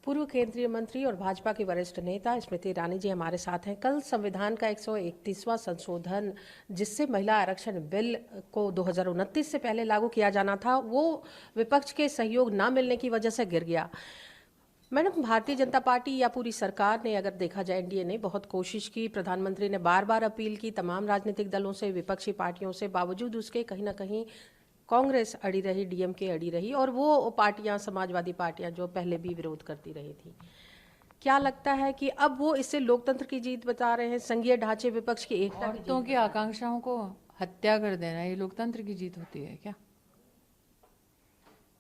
पूर्व केंद्रीय मंत्री और भाजपा की वरिष्ठ नेता स्मृति ईरानी जी हमारे साथ हैं। कल संविधान का 131वां संशोधन जिससे महिला आरक्षण बिल को 2029 से पहले लागू किया जाना था, वो विपक्ष के सहयोग न मिलने की वजह से गिर गया। मैडम, भारतीय जनता पार्टी या पूरी सरकार ने, अगर देखा जाए एनडीए ने बहुत कोशिश की, प्रधानमंत्री ने बार बार अपील की तमाम राजनीतिक दलों से, विपक्षी पार्टियों से, बावजूद उसके कहीं ना कहीं कांग्रेस अड़ी रही, डीएमके अड़ी रही और वो पार्टियां, समाजवादी पार्टियां जो पहले भी विरोध करती रही थी। क्या लगता है कि अब वो इससे लोकतंत्र की जीत बता रहे हैं, संघीय ढांचे विपक्ष की एकता की औरतों की आकांक्षाओं को हत्या कर देना ये लोकतंत्र की जीत होती है क्या?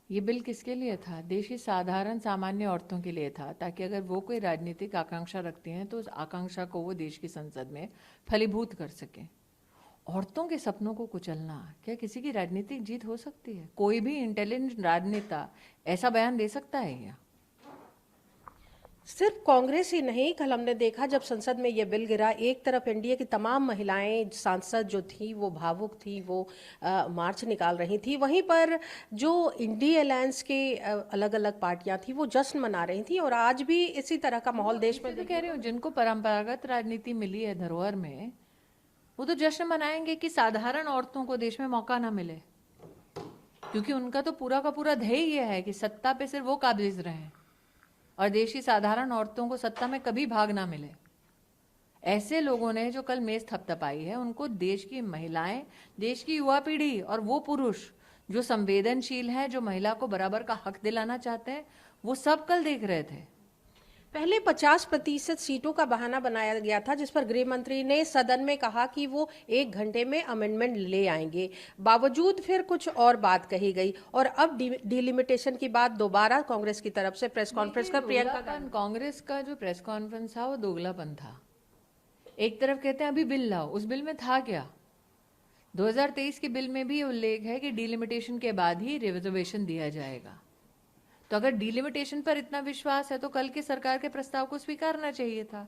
ये बिल किसके लिए था? देश की साधारण सामान्य औरतों के लिए था, ताकि अगर वो कोई राजनीतिक आकांक्षा रखती हैं तो उस आकांक्षा को वो देश की संसद में फलीभूत कर सके। औरतों के सपनों को कुचलना क्या किसी की राजनीतिक जीत हो सकती है? कोई भी इंटेलिजेंट राजनेता ऐसा बयान दे सकता है क्या? सिर्फ कांग्रेस ही नहीं, कल हमने देखा जब संसद में ये बिल गिरा, एक तरफ एनडीए की तमाम महिलाएं, सांसद जो थी वो भावुक थी, वो मार्च निकाल रही थी, वहीं पर जो इंडिया अलायंस के अलग अलग पार्टियां थी वो जश्न मना रही थी। और आज भी इसी तरह का माहौल देश में तो कह रही हूँ, जिनको परंपरागत राजनीति मिली है धरोहर में, वो तो जश्न मनाएंगे कि साधारण औरतों को देश में मौका ना मिले, क्योंकि उनका तो पूरा का पूरा ध्येय ये है कि सत्ता पे सिर्फ वो काबिज रहें और देश की साधारण औरतों को सत्ता में कभी भाग ना मिले। ऐसे लोगों ने जो कल मेज थपथपाई है, उनको देश की महिलाएं, देश की युवा पीढ़ी और वो पुरुष जो संवेदनशील है, जो महिला को बराबर का हक दिलाना चाहते हैं, वो सब कल देख रहे थे। पहले 50% सीटों का बहाना बनाया गया था, जिस पर गृह मंत्री ने सदन में कहा कि वो 1 घंटे में अमेंडमेंट ले आएंगे। बावजूद फिर कुछ और बात कही गई और अब डिलिमिटेशन की बात दोबारा कांग्रेस की तरफ से प्रेस कॉन्फ्रेंस कर प्रियंका गांधी। कांग्रेस का जो प्रेस कॉन्फ्रेंस था वो दोगलापन था। एक तरफ कहते हैं अभी बिल लाओ, उस बिल में था क्या? 2023 के बिल में भी उल्लेख है कि डिलिमिटेशन के बाद ही रिजर्वेशन दिया जाएगा। तो अगर डिलिमिटेशन पर इतना विश्वास है तो कल की सरकार के प्रस्ताव को स्वीकारना चाहिए था।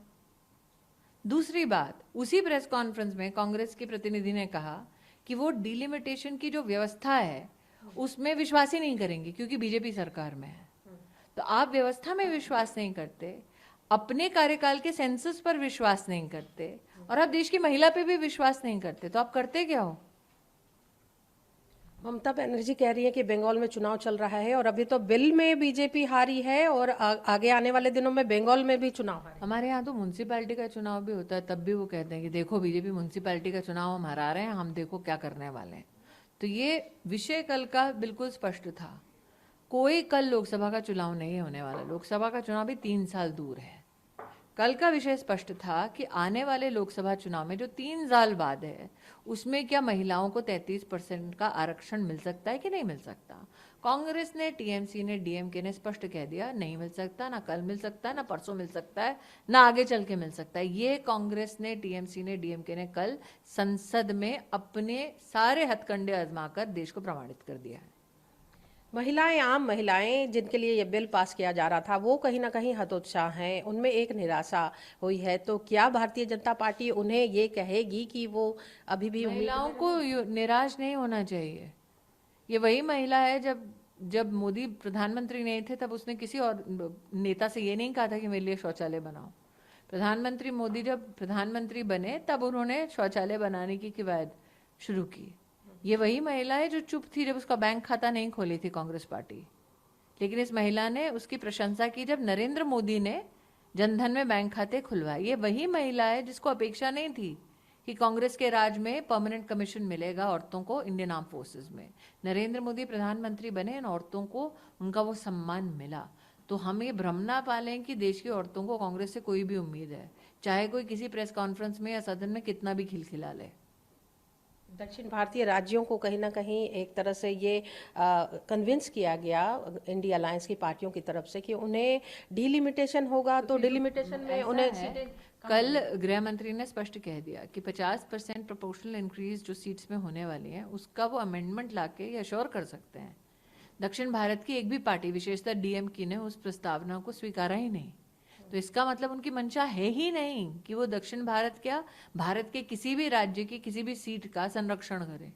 दूसरी बात, उसी प्रेस कॉन्फ्रेंस में कांग्रेस के प्रतिनिधि ने कहा कि वो डिलिमिटेशन की जो व्यवस्था है उसमें विश्वास ही नहीं करेंगे, क्योंकि बीजेपी सरकार में है। तो आप व्यवस्था में विश्वास नहीं करते, अपने कार्यकाल के सेंसस पर विश्वास नहीं करते, और आप देश की महिला पे भी विश्वास नहीं करते, तो आप करते क्या हो? ममता बनर्जी कह रही है कि बंगाल में चुनाव चल रहा है और अभी तो बिल में बीजेपी हारी है और आगे आने वाले दिनों में बंगाल में भी चुनाव है। हमारे यहाँ तो म्यूनसिपैलिटी का चुनाव भी होता है, तब भी वो कहते हैं कि देखो बीजेपी म्यूनसिपैलिटी का चुनाव हम हरा रहे हैं, हम देखो क्या करने वाले हैं। तो ये विषय कल का बिल्कुल स्पष्ट था। कोई कल लोकसभा का चुनाव नहीं होने वाला, लोकसभा का चुनाव भी 3 साल दूर है। कल का विषय स्पष्ट था कि आने वाले लोकसभा चुनाव में जो 3 साल बाद है, उसमें क्या महिलाओं को 33% का आरक्षण मिल सकता है कि नहीं मिल सकता? कांग्रेस ने, टीएमसी ने, डीएमके ने स्पष्ट कह दिया नहीं मिल सकता, ना कल मिल सकता है, ना परसों मिल सकता है, ना आगे चल के मिल सकता है। ये कांग्रेस ने, टीएमसी ने, डीएमके ने कल संसद में अपने सारे हथकंडे आजमाकर देश को प्रमाणित कर दिया है। महिलाएं, आम महिलाएं जिनके लिए ये बिल पास किया जा रहा था, वो कहीं ना कहीं हतोत्साह हैं, उनमें एक निराशा हुई है। तो क्या भारतीय जनता पार्टी उन्हें ये कहेगी कि वो अभी भी महिलाओं को निराश नहीं होना चाहिए। ये वही महिला है, जब मोदी प्रधानमंत्री नहीं थे तब उसने किसी और नेता से ये नहीं कहा था कि मेरे लिए शौचालय बनाओ। प्रधानमंत्री मोदी जब प्रधानमंत्री बने तब उन्होंने शौचालय बनाने की कवायद शुरू की। ये वही महिला है जो चुप थी जब उसका बैंक खाता नहीं खोली थी कांग्रेस पार्टी, लेकिन इस महिला ने उसकी प्रशंसा की जब नरेंद्र मोदी ने जनधन में बैंक खाते खुलवाए। ये वही महिला है जिसको अपेक्षा नहीं थी कि कांग्रेस के राज में परमानेंट कमीशन मिलेगा औरतों को इंडियन आर्म फोर्सेस में। नरेंद्र मोदी प्रधानमंत्री बने, इन औरतों को उनका वो सम्मान मिला। तो हम ये भ्रम ना पालें कि देश की औरतों को कांग्रेस से कोई भी उम्मीद है, चाहे कोई किसी प्रेस कॉन्फ्रेंस में या सदन में कितना भी खिलखिला ले। दक्षिण भारतीय राज्यों को कहीं ना कहीं एक तरह से ये कन्विंस किया गया इंडिया अलायंस की पार्टियों की तरफ से कि उन्हें डिलिमिटेशन होगा, तो डिलिमिटेशन में उन्हें सीटें। कल गृह मंत्री ने स्पष्ट कह दिया कि 50% प्रोपोर्शनल इंक्रीज जो सीट्स में होने वाली है उसका वो अमेंडमेंट लाके ये अश्योर कर सकते हैं। दक्षिण भारत की एक भी पार्टी, विशेषतः डीएमके ने उस प्रस्तावना को स्वीकारा ही नहीं। तो इसका मतलब उनकी मंशा है ही नहीं कि वो दक्षिण भारत क्या, भारत के किसी भी राज्य की किसी भी सीट का संरक्षण करे।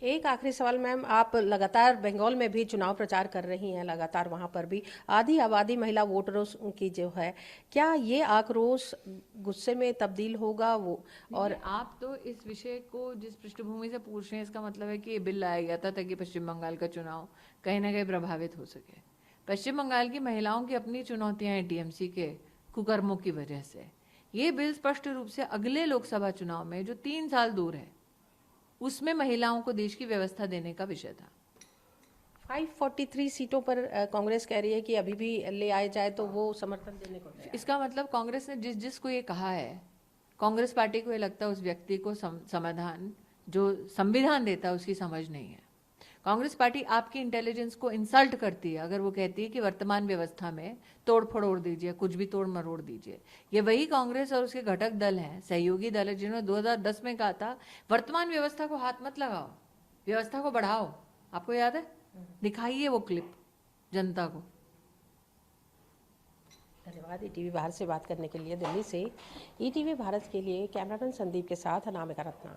एक आखिरी सवाल मैम, आप लगातार बंगाल में भी चुनाव प्रचार कर रही हैं, लगातार वहां पर भी आधी आबादी महिला वोटरों की जो है, क्या ये आक्रोश गुस्से में तब्दील होगा वो? और आप तो इस विषय को जिस पृष्ठभूमि से पूछ रहे हैं, इसका मतलब है कि ये बिल लाया गया था ताकि पश्चिम बंगाल का चुनाव कहीं ना कहीं प्रभावित हो सके। पश्चिम बंगाल की महिलाओं की अपनी चुनौतियां हैं टीएमसी के कुकर्मों की वजह से। ये बिल स्पष्ट रूप से अगले लोकसभा चुनाव में जो 3 साल दूर है उसमें महिलाओं को देश की व्यवस्था देने का विषय था। 543 सीटों पर कांग्रेस कह रही है कि अभी भी ले आए जाए तो वो समर्थन देने को तैयार है। इसका मतलब कांग्रेस ने जिस जिसको ये कहा है, कांग्रेस पार्टी को ये लगता है उस व्यक्ति को समाधान जो संविधान देता है उसकी समझ नहीं है। कांग्रेस पार्टी आपकी इंटेलिजेंस को इंसल्ट करती है अगर वो कहती है कि वर्तमान व्यवस्था में तोड़ फोड़ दीजिए, कुछ भी तोड़ मरोड़ दीजिए। ये वही कांग्रेस और उसके घटक दल हैं, सहयोगी दल है, जिन्होंने 2010 में कहा था वर्तमान व्यवस्था को हाथ मत लगाओ, व्यवस्था को बढ़ाओ। आपको याद है? दिखाइए वो क्लिप जनता को। धन्यवाद ईटीवी भारत से बात करने के लिए। दिल्ली से ईटीवी भारत के लिए कैमरामैन संदीप के साथ अनामिका रत्ना।